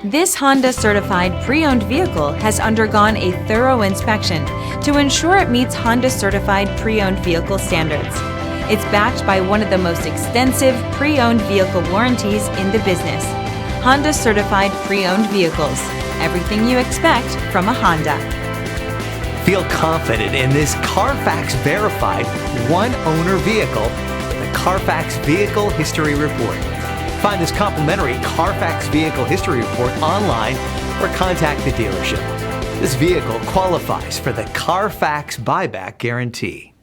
This Honda certified pre-owned vehicle has undergone a thorough inspection to ensure it meets Honda certified pre-owned vehicle standards. It's backed by one of the most extensive pre-owned vehicle warranties in the business. Honda certified pre-owned vehicles. Everything you expect from a Honda. Feel confident in this CARFAX verified one-owner vehicle with a CARFAX Vehicle History Report. Find this complimentary CARFAX Vehicle History Report online or contact the dealership. This vehicle qualifies for the CARFAX buyback guarantee.